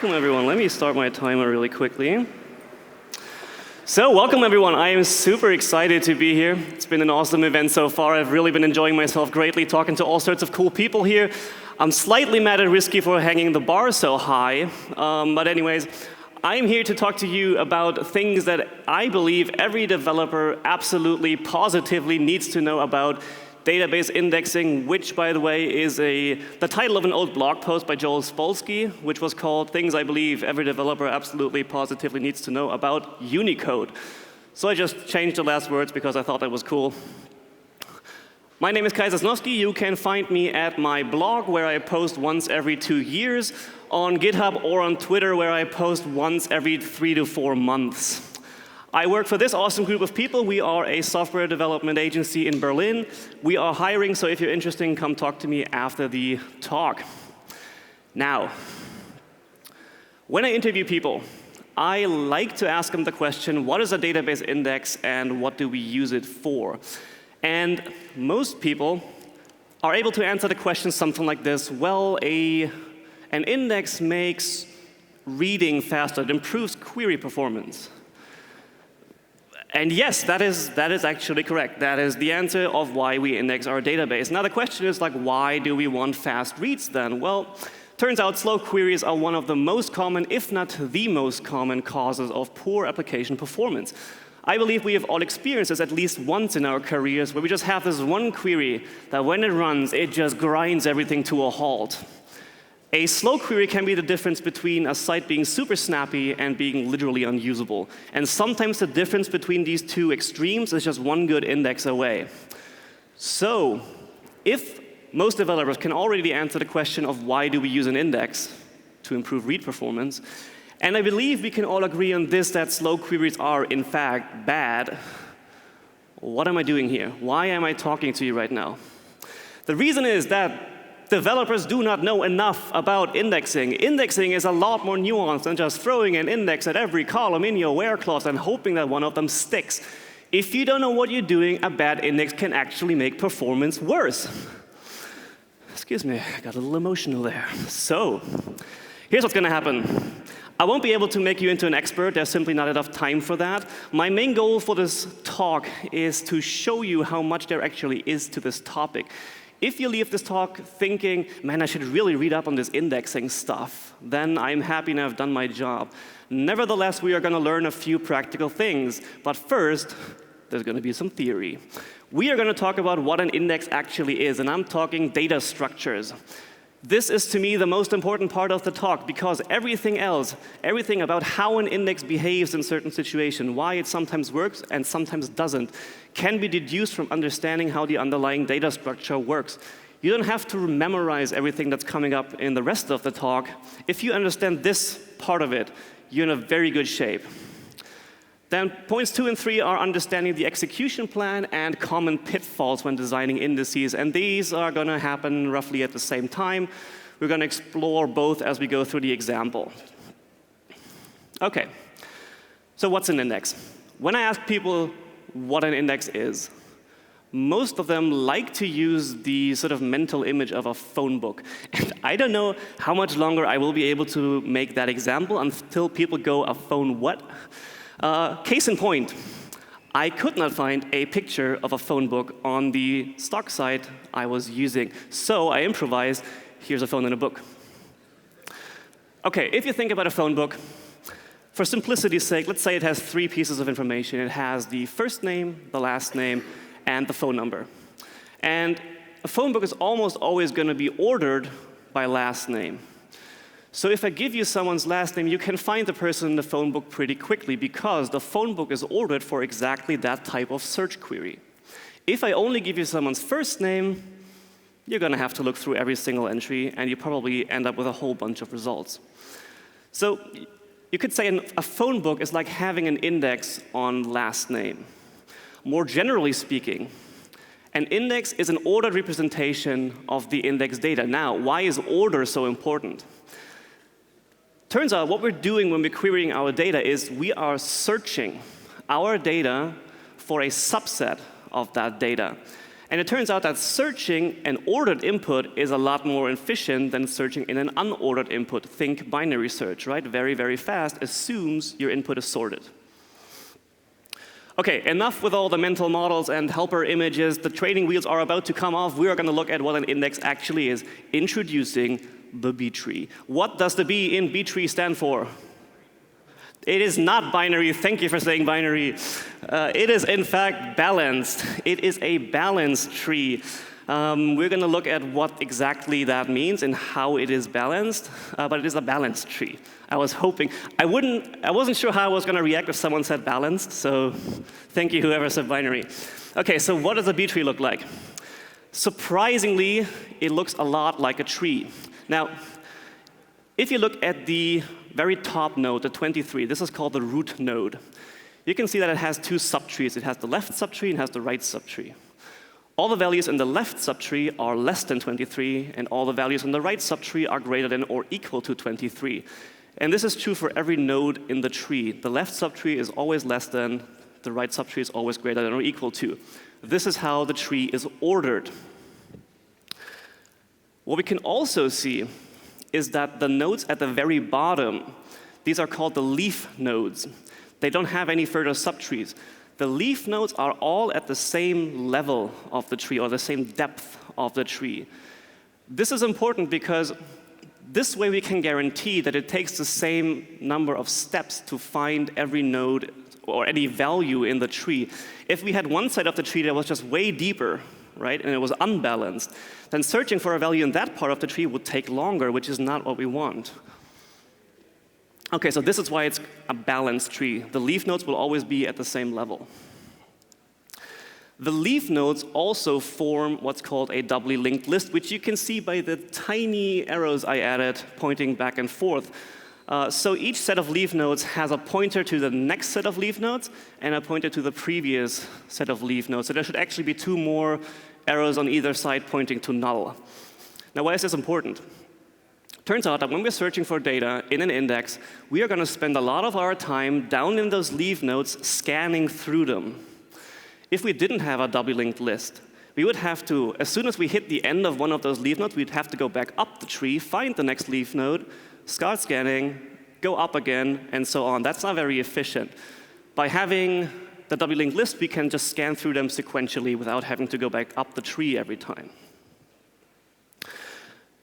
Welcome, everyone. Let me start my timer really quickly. So, welcome, everyone. I am super excited to be here. It's been an awesome event so far. I've really been enjoying myself greatly, talking to all sorts of cool people here. I'm slightly mad at Risky for hanging the bar so high. But anyways, I'm here to talk to you about things that I believe every developer absolutely, positively needs to know about database indexing, which, by the way, is the title of an old blog post by Joel Spolsky, which was called Things I Believe Every Developer Absolutely Positively Needs to Know About Unicode. So I just changed the last words because I thought that was cool. My name is Sassnowski. You can find me at my blog, where I post once every 2 years, on GitHub or on Twitter, where I post once every 3 to 4 months. I work for this awesome group of people. We are a software development agency in Berlin. We are hiring, so if you're interested, come talk to me after the talk. Now, when I interview people, I like to ask them the question, what is a database index and what do we use it for? And most people are able to answer the question something like this. Well, an index makes reading faster. It improves query performance. And yes, that is actually correct. That is the answer of why we index our database. Now the question is, like, why do we want fast reads then? Well, turns out slow queries are one of the most common, if not the most common, causes of poor application performance. I believe we have all experienced this at least once in our careers, where we just have this one query that when it runs, it just grinds everything to a halt. A slow query can be the difference between a site being super snappy and being literally unusable. And sometimes the difference between these two extremes is just one good index away. So, if most developers can already answer the question of why do we use an index to improve read performance, and I believe we can all agree on this, that slow queries are, in fact, bad, what am I doing here? Why am I talking to you right now? The reason is that developers do not know enough about indexing. Indexing is a lot more nuanced than just throwing an index at every column in your where clause and hoping that one of them sticks. If you don't know what you're doing, a bad index can actually make performance worse. Excuse me, I got a little emotional there. So, here's what's going to happen. I won't be able to make you into an expert. There's simply not enough time for that. My main goal for this talk is to show you how much there actually is to this topic. If you leave this talk thinking, man, I should really read up on this indexing stuff, then I'm happy and I've done my job. Nevertheless, we are going to learn a few practical things. But first, there's going to be some theory. We are going to talk about what an index actually is, and I'm talking data structures. This is, to me, the most important part of the talk, because everything else, everything about how an index behaves in certain situations, why it sometimes works and sometimes doesn't, can be deduced from understanding how the underlying data structure works. You don't have to memorize everything that's coming up in the rest of the talk. If you understand this part of it, you're in a very good shape. Then points 2 and 3 are understanding the execution plan and common pitfalls when designing indices. And these are going to happen roughly at the same time. We're going to explore both as we go through the example. OK, so what's an index? When I ask people what an index is, most of them like to use the sort of mental image of a phone book. And I don't know how much longer I will be able to make that example until people go, a phone what? Case in point, I could not find a picture of a phone book on the stock site I was using. So I improvised, here's a phone in a book. OK, if you think about a phone book, for simplicity's sake, let's say it has 3 pieces of information. It has the first name, the last name, and the phone number. And a phone book is almost always going to be ordered by last name. So if I give you someone's last name, you can find the person in the phone book pretty quickly, because the phone book is ordered for exactly that type of search query. If I only give you someone's first name, you're going to have to look through every single entry, and you probably end up with a whole bunch of results. So you could say a phone book is like having an index on last name. More generally speaking, an index is an ordered representation of the index data. Now, why is order so important? Turns out what we're doing when we're querying our data is we are searching our data for a subset of that data. And it turns out that searching an ordered input is a lot more efficient than searching in an unordered input. Think binary search, right? Very, very fast, assumes your input is sorted. Okay, enough with all the mental models and helper images. The training wheels are about to come off. We are going to look at what an index actually is, introducing the B tree. What does the B in B tree stand for? It is not binary. Thank you for saying binary. It is, in fact, balanced. It is a balanced tree. We're going to look at what exactly that means and how it is balanced, but it is a balanced tree. I was hoping, I wasn't sure how I was going to react if someone said balanced, so thank you whoever said binary. Okay, so what does a B tree look like? Surprisingly, it looks a lot like a tree. Now, if you look at the very top node, the 23, this is called the root node. You can see that it has two subtrees. It has the left subtree and has the right subtree. All the values in the left subtree are less than 23, and all the values in the right subtree are greater than or equal to 23. And this is true for every node in the tree. The left subtree is always less than, the right subtree is always greater than or equal to. This is how the tree is ordered. What we can also see is that the nodes at the very bottom, these are called the leaf nodes. They don't have any further subtrees. The leaf nodes are all at the same level of the tree or the same depth of the tree. This is important because this way we can guarantee that it takes the same number of steps to find every node or any value in the tree. If we had one side of the tree that was just way deeper, right, and it was unbalanced, then searching for a value in that part of the tree would take longer, which is not what we want. Okay, so this is why it's a balanced tree. The leaf nodes will always be at the same level. The leaf nodes also form what's called a doubly linked list, which you can see by the tiny arrows I added pointing back and forth. So each set of leaf nodes has a pointer to the next set of leaf nodes and a pointer to the previous set of leaf nodes. So there should actually be two more arrows on either side pointing to null. Now, why is this important? Turns out that when we're searching for data in an index, we are going to spend a lot of our time down in those leaf nodes scanning through them. If we didn't have a doubly linked list, we would have to, as soon as we hit the end of one of those leaf nodes, we'd have to go back up the tree, find the next leaf node, start scanning, go up again, and so on. That's not very efficient. By having the doubly linked list, we can just scan through them sequentially without having to go back up the tree every time.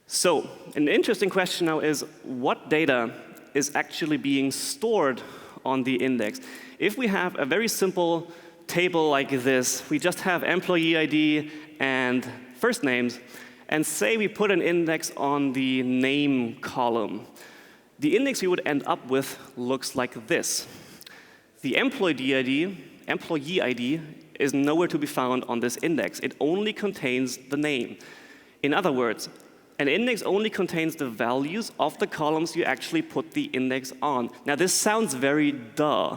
So, an interesting question now is, what data is actually being stored on the index? If we have a very simple table like this, we just have employee ID and first names, and say we put an index on the name column, the index we would end up with looks like this. The employee ID is nowhere to be found on this index. It only contains the name. In other words, an index only contains the values of the columns you actually put the index on. Now, this sounds very duh,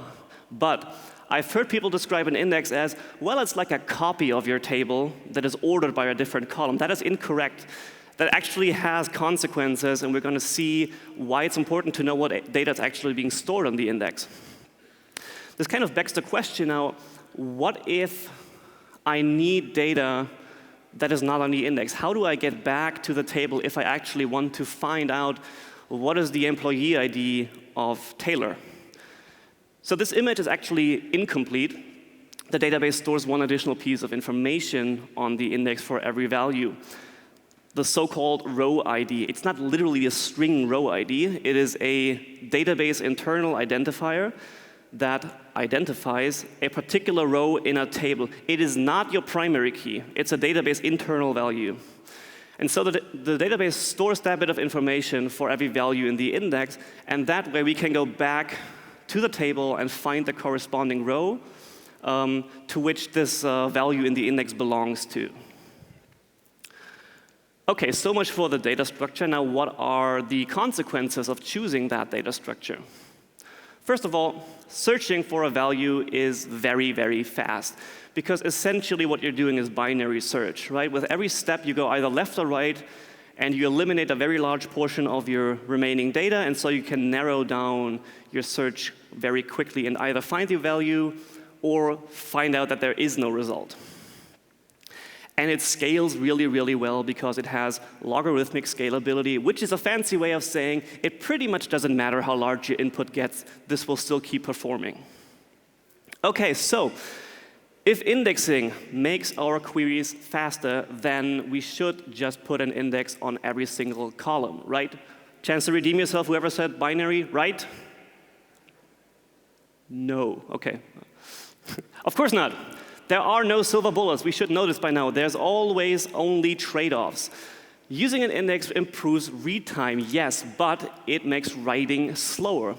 but I've heard people describe an index as, well, it's like a copy of your table that is ordered by a different column. That is incorrect. That actually has consequences, and we're going to see why it's important to know what data is actually being stored on the index. This kind of begs the question now, what if I need data that is not on the index? How do I get back to the table if I actually want to find out what is the employee ID of Taylor? So this image is actually incomplete. The database stores one additional piece of information on the index for every value, the so-called row ID. It's not literally a string row ID. It is a database internal identifier that identifies a particular row in a table. It is not your primary key. It's a database internal value. And so the database stores that bit of information for every value in the index, and that way we can go back to the table and find the corresponding row to which this value in the index belongs to. Okay, so much for the data structure. Now, what are the consequences of choosing that data structure? First of all, searching for a value is very, very fast, because essentially what you're doing is binary search, right? With every step, you go either left or right, and you eliminate a very large portion of your remaining data, and so you can narrow down your search very quickly and either find the value or find out that there is no result. And it scales really, really well because it has logarithmic scalability, which is a fancy way of saying it pretty much doesn't matter how large your input gets, this will still keep performing. Okay, so if indexing makes our queries faster, then we should just put an index on every single column, right? Chance to redeem yourself, whoever said binary, right? No, okay. Of course not. There are no silver bullets. We should know this by now. There's always only trade-offs. Using an index improves read time, yes, but it makes writing slower.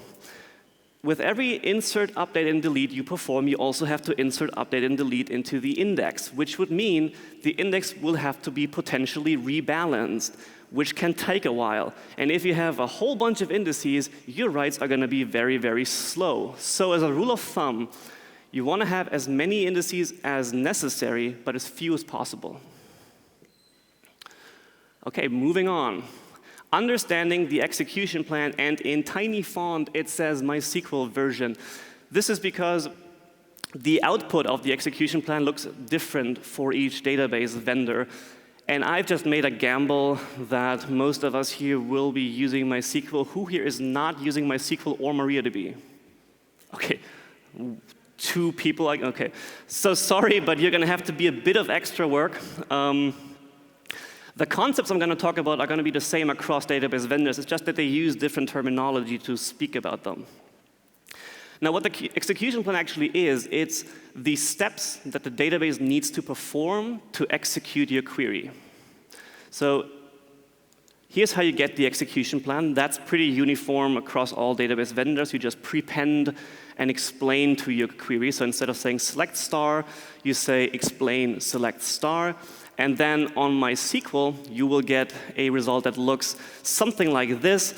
With every insert, update, and delete you perform, you also have to insert, update, and delete into the index, which would mean the index will have to be potentially rebalanced, which can take a while. And if you have a whole bunch of indices, your writes are going to be very, very slow. So as a rule of thumb, you want to have as many indices as necessary, but as few as possible. Okay, moving on. Understanding the execution plan, and in tiny font, it says MySQL version. This is because the output of the execution plan looks different for each database vendor. And I've just made a gamble that most of us here will be using MySQL. Who here is not using MySQL or MariaDB? Okay. 2 people, okay. So sorry, but you're going to have to be a bit of extra work. The concepts I'm going to talk about are going to be the same across database vendors. It's just that they use different terminology to speak about them. Now, what the execution plan actually is, it's the steps that the database needs to perform to execute your query. So here's how you get the execution plan. That's pretty uniform across all database vendors. You just prepend and explain to your query. So instead of saying select star, you say explain select star. And then on MySQL, you will get a result that looks something like this.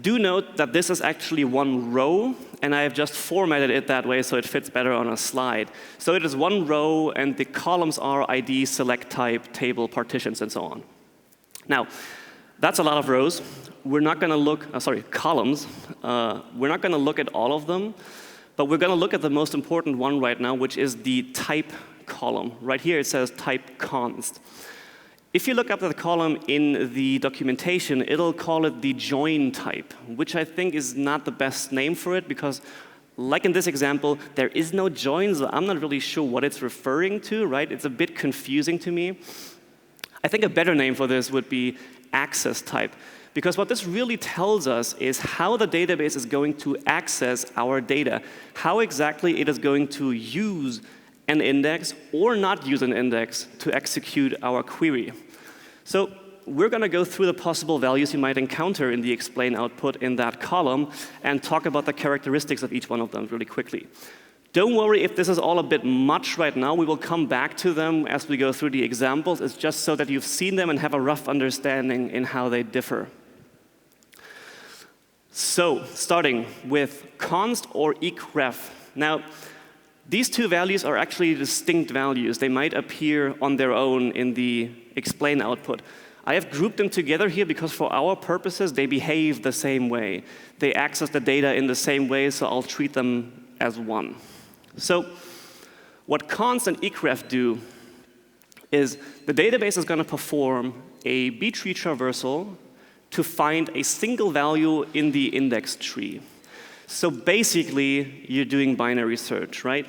Do note that this is actually one row, and I have just formatted it that way so it fits better on a slide. So it is one row, and the columns are ID, select type, table, partitions, and so on. Now, that's a lot of rows. We're not going to look, columns. We're not going to look at all of them, but we're going to look at the most important one right now, which is the type column. Right here it says type const. If you look up at the column in the documentation, it'll call it the join type, which I think is not the best name for it because, like in this example, there is no join, so I'm not really sure what it's referring to, right? It's a bit confusing to me. I think a better name for this would be access type, because what this really tells us is how the database is going to access our data, how exactly it is going to use an index or not use an index to execute our query. So we're going to go through the possible values you might encounter in the explain output in that column and talk about the characteristics of each one of them really quickly. Don't worry if this is all a bit much right now. We will come back to them as we go through the examples. It's just so that you've seen them and have a rough understanding in how they differ. So starting with const or eqref. Now, these 2 values are actually distinct values. They might appear on their own in the explain output. I have grouped them together here because for our purposes, they behave the same way. They access the data in the same way, so I'll treat them as one. So what const and eqref do is the database is going to perform a B-tree traversal to find a single value in the index tree. So basically, you're doing binary search, right?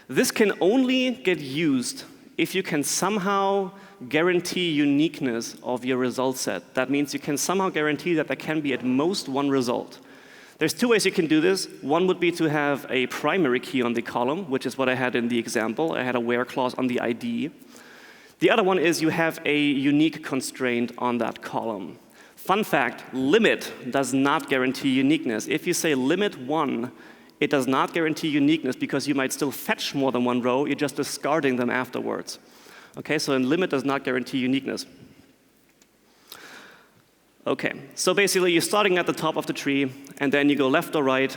This can only get used if you can somehow guarantee uniqueness of your result set. That means you can somehow guarantee that there can be at most one result. There's 2 ways you can do this. One would be to have a primary key on the column, which is what I had in the example. I had a where clause on the ID. The other one is you have a unique constraint on that column. Fun fact, limit does not guarantee uniqueness. If you say limit 1, it does not guarantee uniqueness because you might still fetch more than one row. You're just discarding them afterwards. Okay, so a limit does not guarantee uniqueness. Okay, so basically you're starting at the top of the tree, and then you go left or right,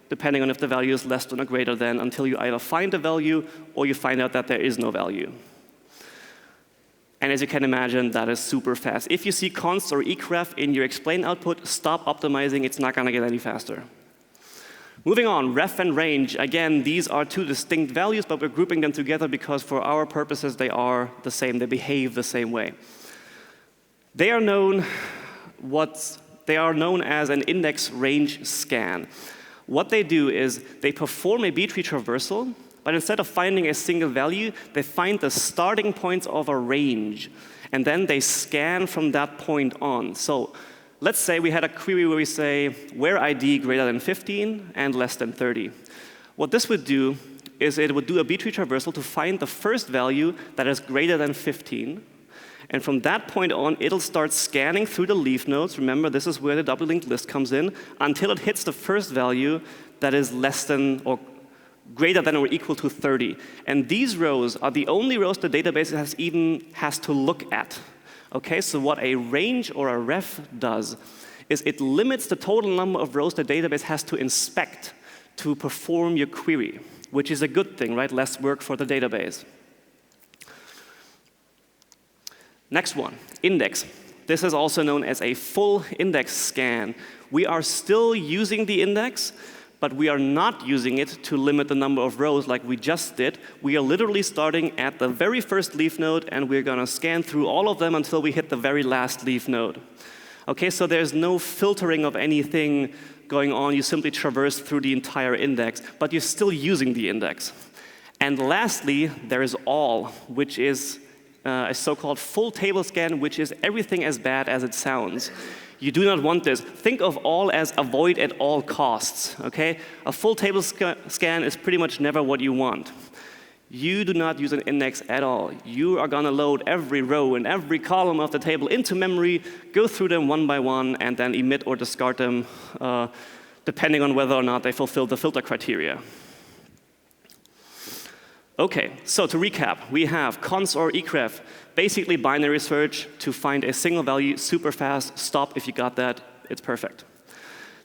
depending on if the value is less than or greater than, until you either find a value or you find out that there is no value. And as you can imagine, that is super fast. If you see const or eqref in your explain output, stop optimizing. It's not going to get any faster. Moving on, ref and range. Again, these are two distinct values, but we're grouping them together because for our purposes, they are the same. They behave the same way. They are known as an index range scan. What they do is they perform a B-tree traversal, but instead of finding a single value, they find the starting points of a range, and then they scan from that point on. So let's say we had a query where we say, where ID greater than 15 and less than 30. What this would do is it would do a B-tree traversal to find the first value that is greater than 15. And from that point on, it'll start scanning through the leaf nodes. Remember, this is where the double linked list comes in, until it hits the first value that is less than or greater than or equal to 30. And these rows are the only rows the database has to look at. Okay, so what a range or a ref does is it limits the total number of rows the database has to inspect to perform your query, which is a good thing, right? Less work for the database. Next one, index. This is also known as a full index scan. We are still using the index, but we are not using it to limit the number of rows like we just did. We are literally starting at the very first leaf node, and we're going to scan through all of them until we hit the very last leaf node. Okay, so there's no filtering of anything going on. You simply traverse through the entire index, but you're still using the index. And lastly, there is all, which is a so-called full table scan, which is everything as bad as it sounds. You do not want this. Think of all as avoid at all costs, okay? A full table scan is pretty much never what you want. You do not use an index at all. You are going to load every row and every column of the table into memory, go through them one by one, and then emit or discard them depending on whether or not they fulfill the filter criteria. Okay, so to recap, we have cons or ecref, basically binary search to find a single value super fast. Stop if you got that, it's perfect.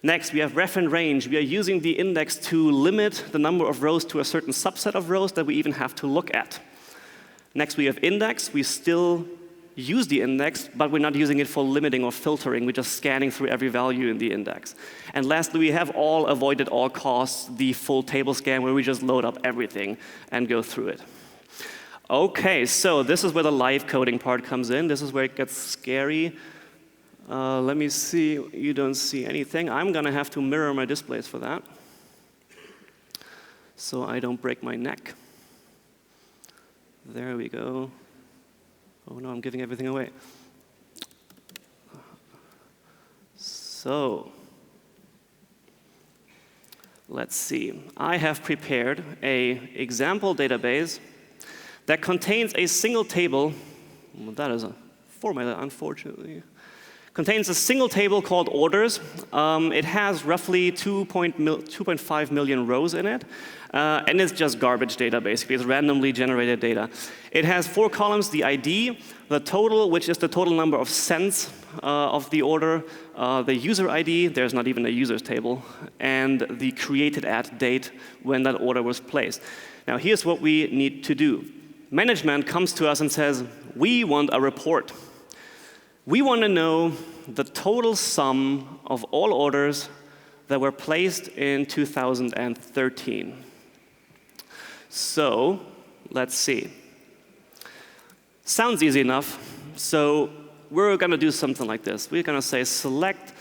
Next, we have ref and range. We are using the index to limit the number of rows to a certain subset of rows that we even have to look at. Next, we have index. We still use the index, but we're not using it for limiting or filtering. We're just scanning through every value in the index. And lastly, we have all avoid at all costs, the full table scan, where we just load up everything and go through it. Okay, so this is where the live coding part comes in. This is where it gets scary. Let me see. You don't see anything. I'm going to have to mirror my displays for that, so I don't break my neck. There we go. Oh no, I'm giving everything away. So, let's see. I have prepared an example database that contains a single table. Well, that is a format, unfortunately. Contains a single table called orders. It has roughly 2.5 million rows in it. And it's just garbage data, basically. It's randomly generated data. It has 4 columns, the ID, the total, which is the total number of cents of the order, the user ID, there's not even a users table, and the created at date when that order was placed. Now, here's what we need to do. Management comes to us and says, we want a report. We want to know the total sum of all orders that were placed in 2013. So, let's see. Sounds easy enough. So, we're going to do something like this. We're going to say select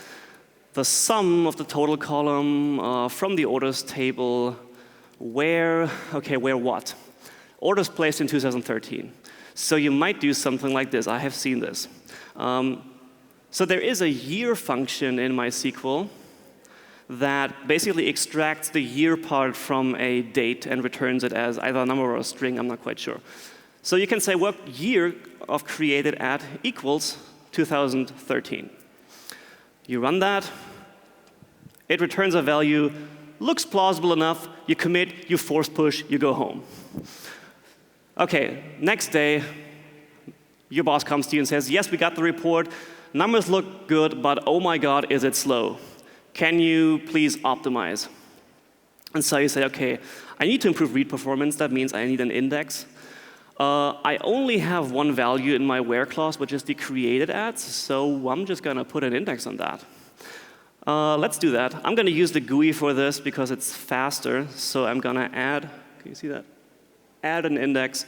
the sum of the total column from the orders table where what? Orders placed in 2013. So you might do something like this. I have seen this. So there is a year function in MySQL that basically extracts the year part from a date and returns it as either a number or a string, I'm not quite sure. So you can say what year of created at equals 2013. You run that, it returns a value, looks plausible enough, you commit, you force push, you go home. Okay, next day, your boss comes to you and says, yes, we got the report, numbers look good, but oh my god, is it slow? Can you please optimize? And so you say, okay, I need to improve read performance, that means I need an index. I only have one value in my where clause, which is the created at, so I'm just gonna put an index on that. Let's do that. I'm going to use the GUI for this because it's faster. So I'm going to add, can you see that? Add an index.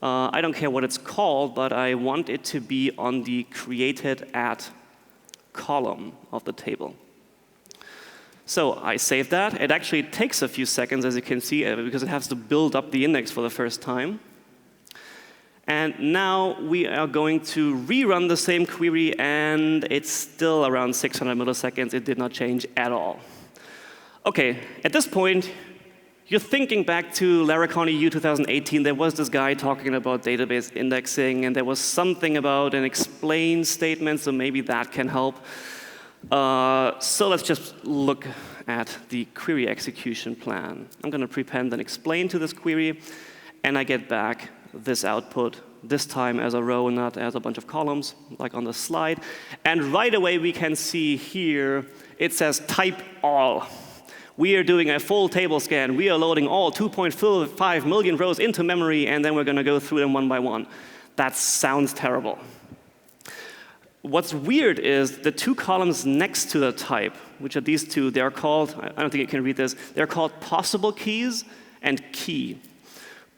I don't care what it's called, but I want it to be on the created at column of the table. So I save that. It actually takes a few seconds, as you can see, because it has to build up the index for the first time. And now we are going to rerun the same query, and it's still around 600 milliseconds. It did not change at all. OK, at this point, you're thinking back to Laracon EU 2018. There was this guy talking about database indexing, and there was something about an explain statement, so maybe that can help. So let's just look at the query execution plan. I'm going to prepend an explain to this query, and I get back this output, this time as a row, not as a bunch of columns, like on the slide. And right away, we can see here, it says type all. We are doing a full table scan. We are loading all 2.5 million rows into memory, and then we're going to go through them one by one. That sounds terrible. What's weird is the two columns next to the type, which are these two, they're called, I don't think you can read this, they're called possible keys and key.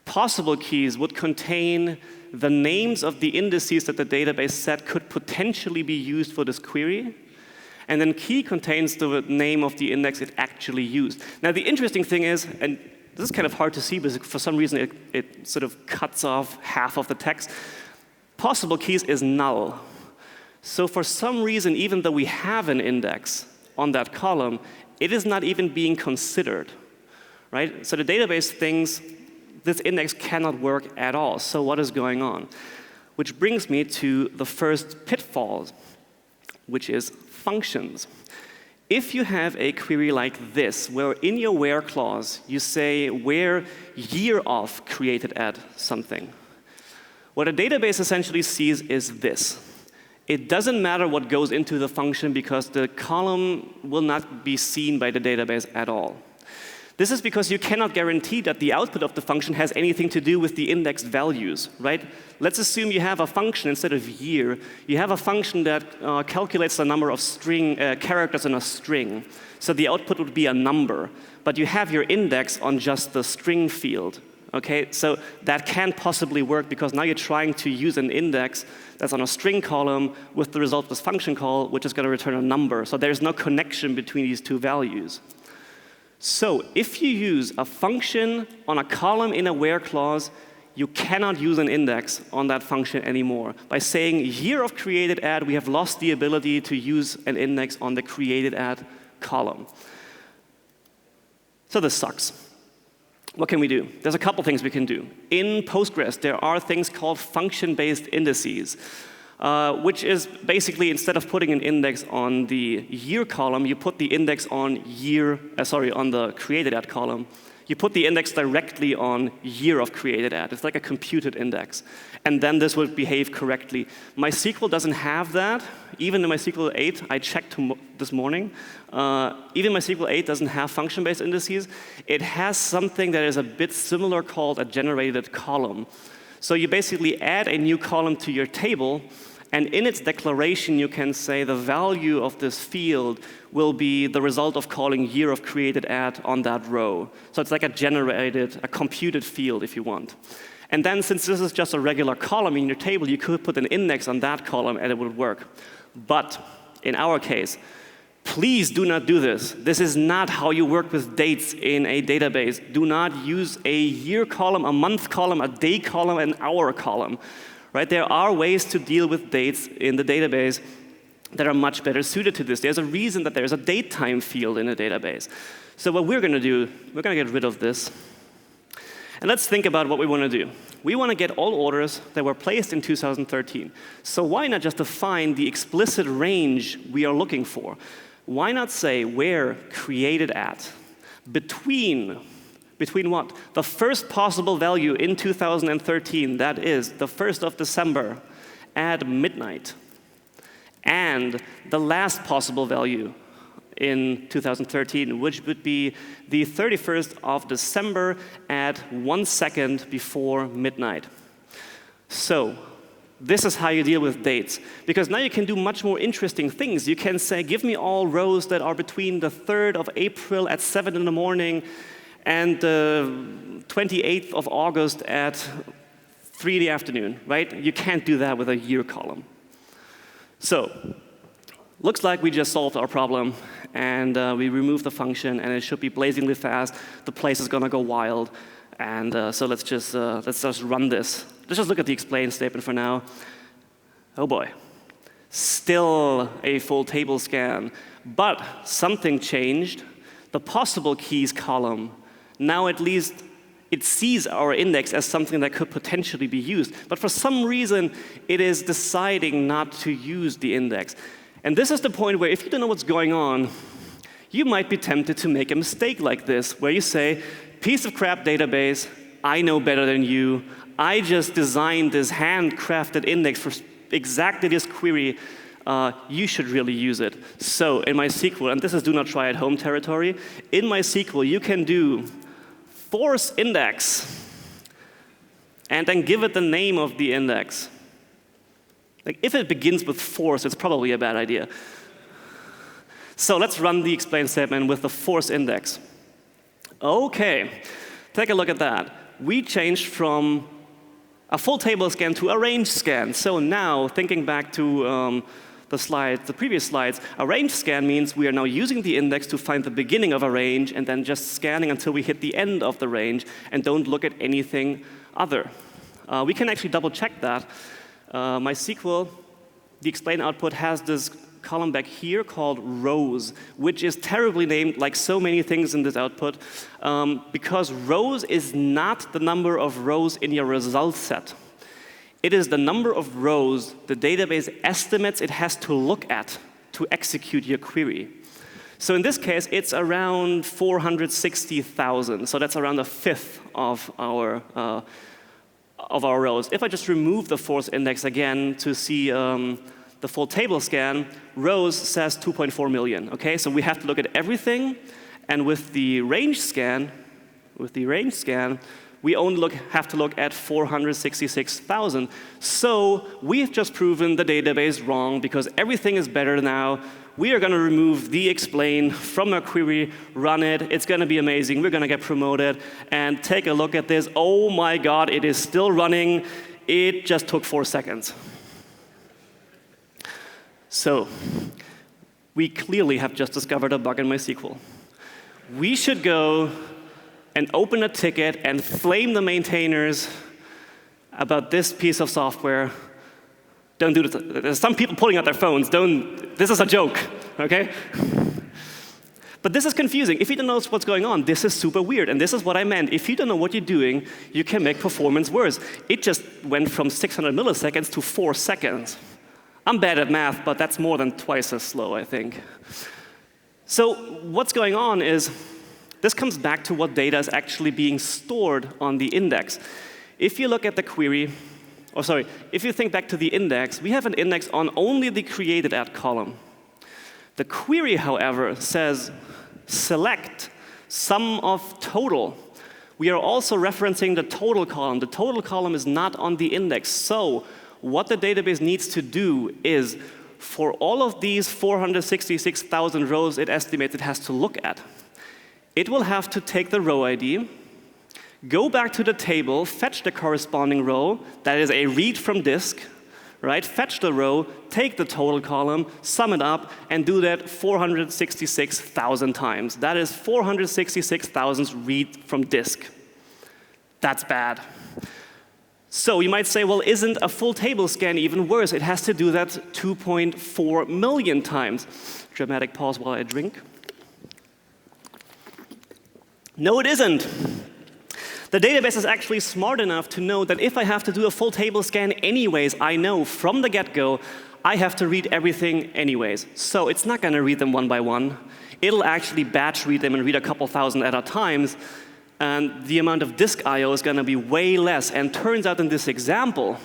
Possible keys would contain the names of the indices that the database said could potentially be used for this query. And then key contains the name of the index it actually used. Now, the interesting thing is, and this is kind of hard to see because for some reason it sort of cuts off half of the text. Possible keys is null. So for some reason, even though we have an index on that column, it is not even being considered, right? So the database thinks this index cannot work at all. So what is going on? Which brings me to the first pitfall, which is functions. If you have a query like this, where in your where clause you say where year of created at something, what a database essentially sees is this. It doesn't matter what goes into the function because the column will not be seen by the database at all. This is because you cannot guarantee that the output of the function has anything to do with the indexed values, right? Let's assume you have a function instead of year. You have a function that calculates the number of characters in a string. So the output would be a number. But you have your index on just the string field. Okay, so that can't possibly work because now you're trying to use an index that's on a string column with the result of this function call, which is going to return a number. So there's no connection between these two values. So if you use a function on a column in a where clause, you cannot use an index on that function anymore. By saying year of created at, we have lost the ability to use an index on the created at column. So this sucks. What can we do? There's a couple things we can do. In Postgres, there are things called function-based indices, which is basically instead of putting an index on the year column, you put the index on on the created at column. You put the index directly on year of created at. It's like a computed index. And then this would behave correctly. MySQL doesn't have that. Even in MySQL 8, I checked this morning, even MySQL 8 doesn't have function-based indices. It has something that is a bit similar called a generated column. So you basically add a new column to your table, and in its declaration, you can say the value of this field will be the result of calling year of created at on that row. So it's like a computed field, if you want. And then since this is just a regular column in your table, you could put an index on that column, and it would work. But in our case, please do not do this. This is not how you work with dates in a database. Do not use a year column, a month column, a day column, an hour column. Right? There are ways to deal with dates in the database that are much better suited to this. There's a reason that there's a date time field in a database. So what we're going to do, we're going to get rid of this. And let's think about what we want to do. We want to get all orders that were placed in 2013. So why not just define the explicit range we are looking for? Why not say where created at between what? The first possible value in 2013, that is the 1st of December at midnight, and the last possible value in 2013, which would be the 31st of December at 1 second before midnight. So This is how you deal with dates. Because now you can do much more interesting things. You can say, give me all rows that are between the 3rd of April at 7 in the morning and the 28th of August at 3 in the afternoon, right? You can't do that with a year column. So, looks like we just solved our problem, and we removed the function, and it should be blazingly fast. The place is gonna go wild, and so let's just run this. Let's just look at the explain statement for now. Oh boy, still a full table scan, but something changed. The possible keys column, now at least it sees our index as something that could potentially be used, but for some reason it is deciding not to use the index. And this is the point where if you don't know what's going on, you might be tempted to make a mistake like this, where you say, piece of crap database, I know better than you. I just designed this handcrafted index for exactly this query. You should really use it. So in MySQL, and this is do not try at home territory, in MySQL you can do force index and then give it the name of the index. Like if it begins with force, it's probably a bad idea. So let's run the explain statement with the force index. Okay, take a look at that. We changed from a full table scan to a range scan. So now, thinking back to the previous slides, a range scan means we are now using the index to find the beginning of a range and then just scanning until we hit the end of the range and don't look at anything other. We can actually double check that. MySQL, the explain output has this column back here called rows, which is terribly named like so many things in this output, because rows is not the number of rows in your result set. It is the number of rows the database estimates it has to look at to execute your query. So in this case, it's around 460,000. So that's around a fifth of our rows. If I just remove the force index again to see the full table scan, rows says 2.4 million. Okay, so we have to look at everything, and with the range scan, we only have to look at 466,000. So we've just proven the database wrong because everything is better now. We are going to remove the explain from our query, run it. It's going to be amazing. We're going to get promoted. And take a look at this. Oh my God, it is still running. It just took 4 seconds. So we clearly have just discovered a bug in MySQL. We should go and open a ticket and flame the maintainers about this piece of software. Don't do this. There's some people pulling out their phones. This is a joke, okay? But this is confusing. If you don't know what's going on, this is super weird. And this is what I meant. If you don't know what you're doing, you can make performance worse. It just went from 600 milliseconds to 4 seconds. I'm bad at math, but that's more than twice as slow, I think. So what's going on is, this comes back to what data is actually being stored on the index. If you look at the query, if you think back to the index, we have an index on only the created at column. The query, however, says select sum of total. We are also referencing the total column. The total column is not on the index. So what the database needs to do is, for all of these 466,000 rows it estimates it has to look at, it will have to take the row ID, go back to the table, fetch the corresponding row, that is a read from disk, right? Fetch the row, take the total column, sum it up, and do that 466,000 times. That is 466,000 read from disk. That's bad. So you might say, well, isn't a full table scan even worse? It has to do that 2.4 million times. Dramatic pause while I drink. No, it isn't. The database is actually smart enough to know that if I have to do a full table scan anyways, I know from the get-go I have to read everything anyways. So it's not going to read them one by one. It'll actually batch read them and read a couple thousand at a time. And the amount of disk I/O is going to be way less. And turns out in this example,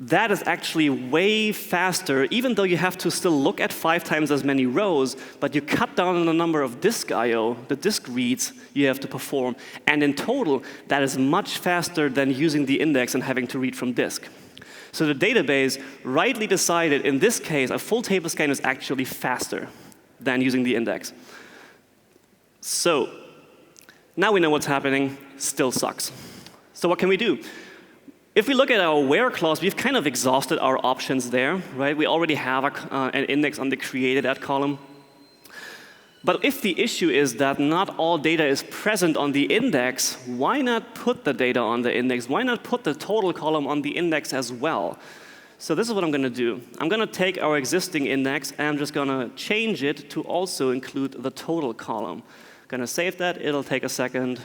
that is actually way faster, even though you have to still look at 5 times as many rows, but you cut down on the number of disk I/O, the disk reads you have to perform. And in total, that is much faster than using the index and having to read from disk. So the database rightly decided, in this case, a full table scan is actually faster than using the index. So now we know what's happening, still sucks. So what can we do? If we look at our where clause, we've kind of exhausted our options there, right? We already have an index on the created at column. But if the issue is that not all data is present on the index, why not put the data on the index? Why not put the total column on the index as well? So this is what I'm going to do. I'm going to take our existing index, and I'm just going to change it to also include the total column. I'm going to save that. It'll take a second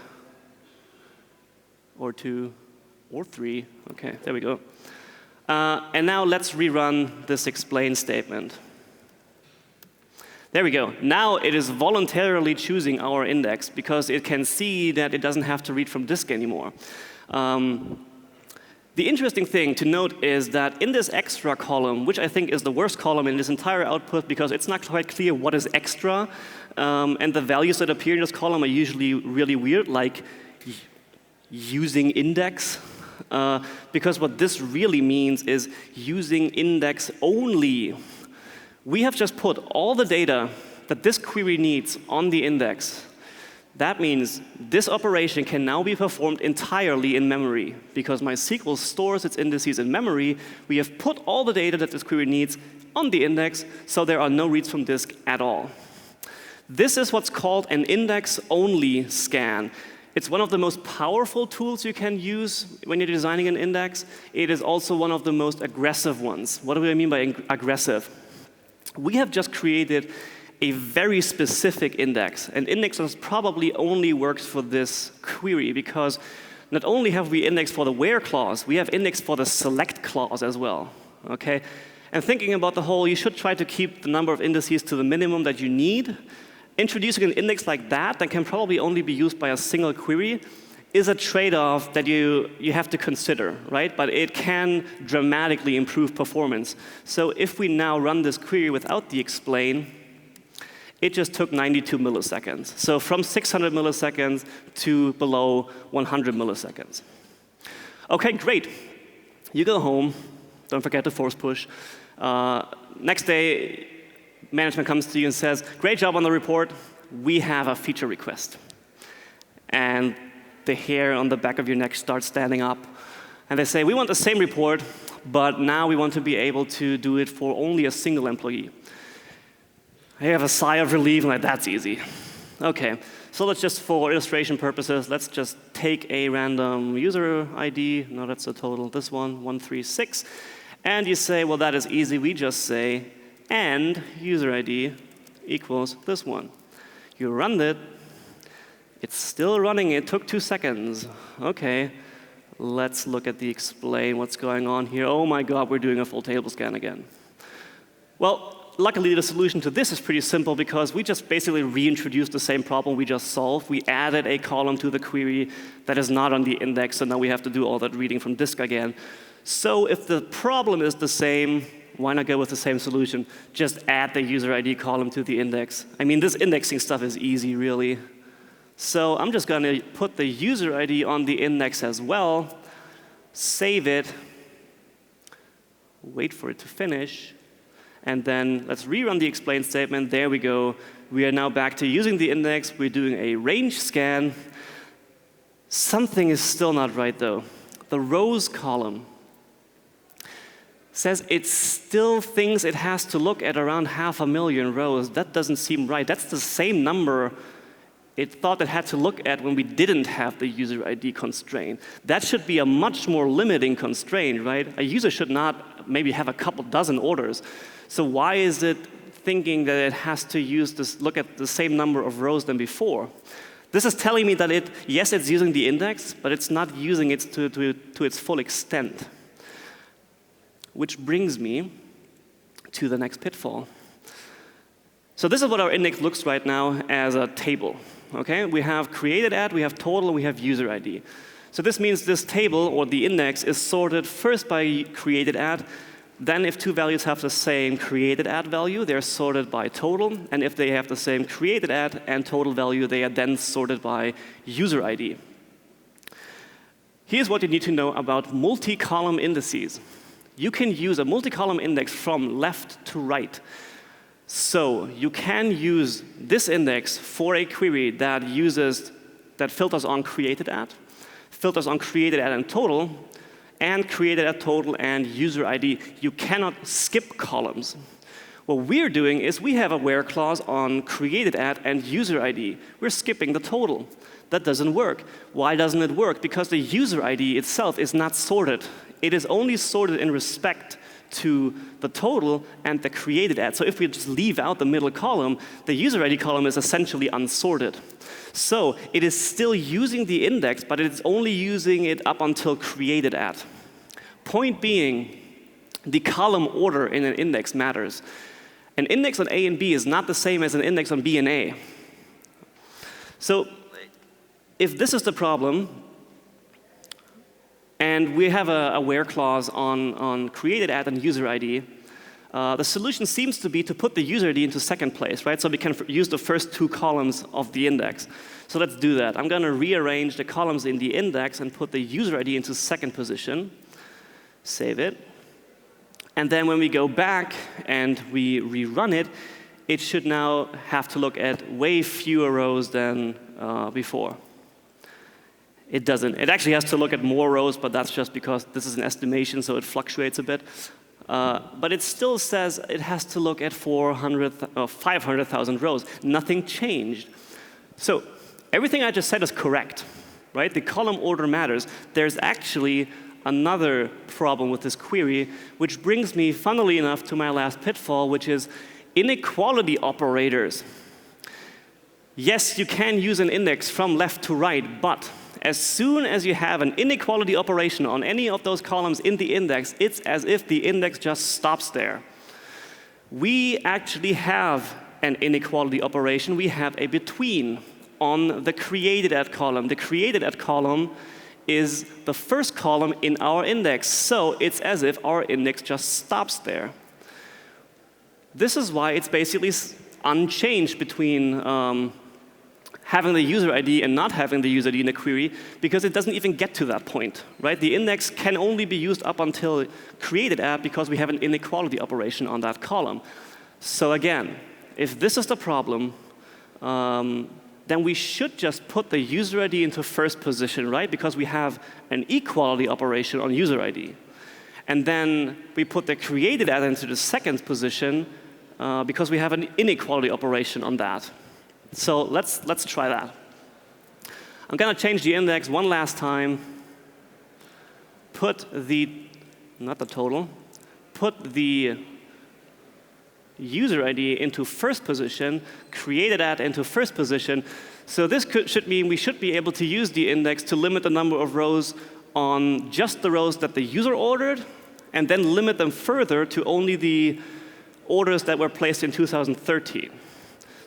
or 2. Or 3. OK, there we go. And now let's rerun this explain statement. There we go. Now it is voluntarily choosing our index because it can see that it doesn't have to read from disk anymore. The interesting thing to note is that in this extra column, which I think is the worst column in this entire output because it's not quite clear what is extra, and the values that appear in this column are usually really weird, like using index. Because what this really means is using index only. We have just put all the data that this query needs on the index. That means this operation can now be performed entirely in memory. Because MySQL stores its indices in memory, we have put all the data that this query needs on the index, so there are no reads from disk at all. This is what's called an index-only scan. It's one of the most powerful tools you can use when you're designing an index. It is also one of the most aggressive ones. What do I mean by aggressive? We have just created a very specific index. An index that probably only works for this query, because not only have we indexed for the where clause, we have indexed for the select clause as well. Okay? And thinking about the whole, you should try to keep the number of indices to the minimum that you need. Introducing an index like that can probably only be used by a single query is a trade-off that you have to consider, right? But it can dramatically improve performance. So if we now run this query without the explain, it just took 92 milliseconds. So from 600 milliseconds to below 100 milliseconds. OK, great. You go home. Don't forget to force push. Next day, management comes to you and says, great job on the report. We have a feature request. And the hair on the back of your neck starts standing up. And they say, we want the same report, but now we want to be able to do it for only a single employee. I have a sigh of relief, and like, that's easy. OK, so let's just, for illustration purposes, let's just take a random user ID. No, that's a total. This one, 136. And you say, well, that is easy. We just say, and user ID equals this one. You run it. It's still running. It took 2 seconds. OK, let's look at the explain what's going on here. Oh, my God, we're doing a full table scan again. Well, luckily, the solution to this is pretty simple, because we just basically reintroduced the same problem we just solved. We added a column to the query that is not on the index, so now we have to do all that reading from disk again. So if the problem is the same, why not go with the same solution? Just add the user ID column to the index. I mean, this indexing stuff is easy, really. So I'm just going to put the user ID on the index as well, save it, wait for it to finish, and then let's rerun the explain statement. There we go. We are now back to using the index. We're doing a range scan. Something is still not right, though. The rows column says it still thinks it has to look at around 500,000 rows. That doesn't seem right. That's the same number it thought it had to look at when we didn't have the user ID constraint. That should be a much more limiting constraint, right? A user should not maybe have a couple dozen orders. So why is it thinking that it has to look at the same number of rows than before? This is telling me that yes, it's using the index, but it's not using it to its full extent. Which brings me to the next pitfall. So this is what our index looks right now as a table. Okay? We have created at, we have total, and we have user ID. So this means this table, or the index, is sorted first by created at. Then if two values have the same created at value, they're sorted by total. And if they have the same created at and total value, they are then sorted by user ID. Here's what you need to know about multi-column indices. You can use a multi-column index from left to right. So you can use this index for a query that filters on created at, filters on created at and total, and created at total and user ID. You cannot skip columns. What we're doing is we have a where clause on created at and user ID. We're skipping the total. That doesn't work. Why doesn't it work? Because the user ID itself is not sorted. It is only sorted in respect to the total and the created at. So if we just leave out the middle column, the user ID column is essentially unsorted. So it is still using the index, but it's only using it up until created at. Point being, the column order in an index matters. An index on A and B is not the same as an index on B and A. So if this is the problem, and we have a where clause on created at and user ID, the solution seems to be to put the user ID into second place, right? So we can use the first two columns of the index. So let's do that. I'm going to rearrange the columns in the index and put the user ID into second position. Save it. And then when we go back and we rerun it, it should now have to look at way fewer rows than before. It doesn't. It actually has to look at more rows, but that's just because this is an estimation, so it fluctuates a bit. But it still says it has to look at 500,000 rows. Nothing changed. So everything I just said is correct, right? The column order matters. There's actually another problem with this query, which brings me, funnily enough, to my last pitfall, which is inequality operators. Yes, you can use an index from left to right, but as soon as you have an inequality operation on any of those columns in the index, it's as if the index just stops there. We actually have an inequality operation. We have a between on the created at column. The created at column is the first column in our index, so it's as if our index just stops there. This is why it's basically unchanged between having the user ID and not having the user ID in a query, because it doesn't even get to that point, right? The index can only be used up until created at because we have an inequality operation on that column. So again, if this is the problem, then we should just put the user ID into first position, right? Because we have an equality operation on user ID. And then we put the created at into the second position because we have an inequality operation on that. So let's try that. I'm going to change the index one last time. Put the, not the total, put the user ID into first position, created at into first position. So this should mean we should be able to use the index to limit the number of rows on just the rows that the user ordered, and then limit them further to only the orders that were placed in 2013.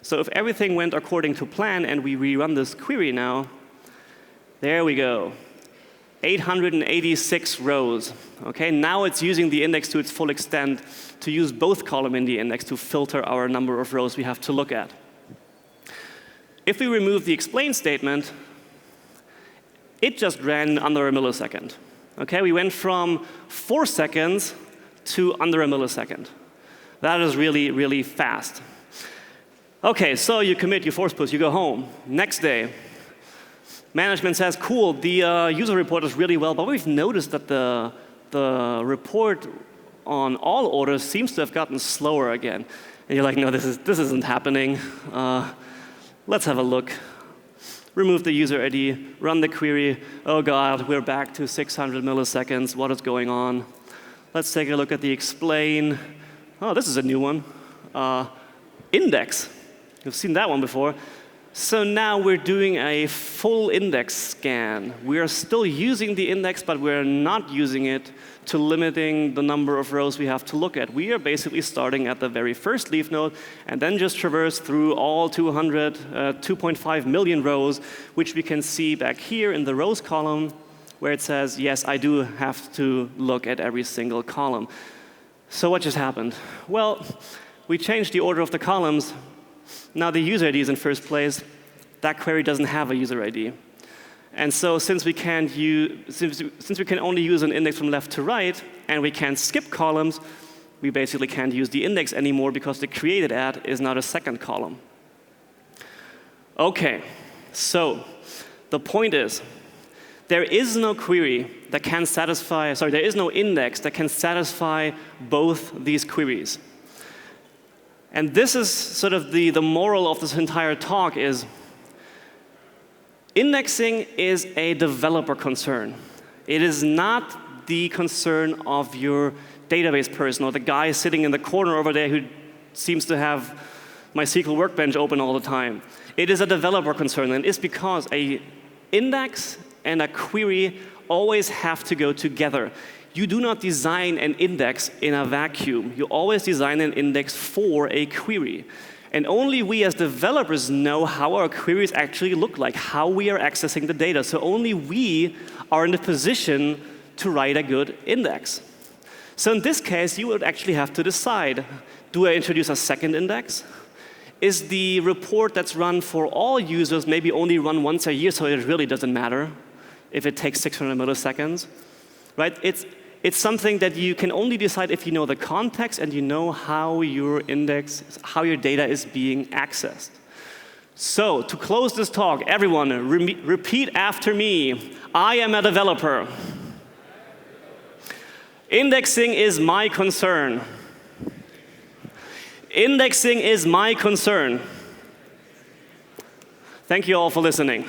So if everything went according to plan and we rerun this query now, there we go. 886 rows. Okay, now it's using the index to its full extent to use both column in the index to filter our number of rows we have to look at. If we remove the explain statement, it just ran under a millisecond. Okay, we went from 4 seconds to under a millisecond. That is really, really fast. Okay, so you commit, you force push, you go home. Next day, management says, cool, the user report is really well, but we've noticed that the report on all orders seems to have gotten slower again. And you're like, no, this isn't happening. Let's have a look. Remove the user ID, run the query. Oh God, we're back to 600 milliseconds. What is going on? Let's take a look at the explain. Oh, this is a new one. Index. You've seen that one before. So now we're doing a full index scan. We are still using the index, but we're not using it to limiting the number of rows we have to look at. We are basically starting at the very first leaf node and then just traverse through all 2.5 million rows, which we can see back here in the rows column. where it says, yes, I do have to look at every single column. So what just happened? Well, we changed the order of the columns. Now the user ID is in first place. That query doesn't have a user ID. And so since we can only use an index from left to right, and we can't skip columns, we basically can't use the index anymore because the created at is not a second column. OK, so the point is, there is no query that can satisfy, sorry, there is no index that can satisfy both these queries. And this is sort of the moral of this entire talk is, indexing is a developer concern. It is not the concern of your database person or the guy sitting in the corner over there who seems to have MySQL Workbench open all the time. It is a developer concern, and it's because an index and a query always have to go together. You do not design an index in a vacuum. You always design an index for a query. And only we as developers know how our queries actually look like, how we are accessing the data. So only we are in the position to write a good index. So in this case, you would actually have to decide, do I introduce a second index? Is the report that's run for all users maybe only run once a year, so it really doesn't matter if it takes 600 milliseconds? Right? It's something that you can only decide if you know the context and you know how your data is being accessed. So to close this talk, everyone, repeat after me. I am a developer. Indexing is my concern. Indexing is my concern. Thank you all for listening.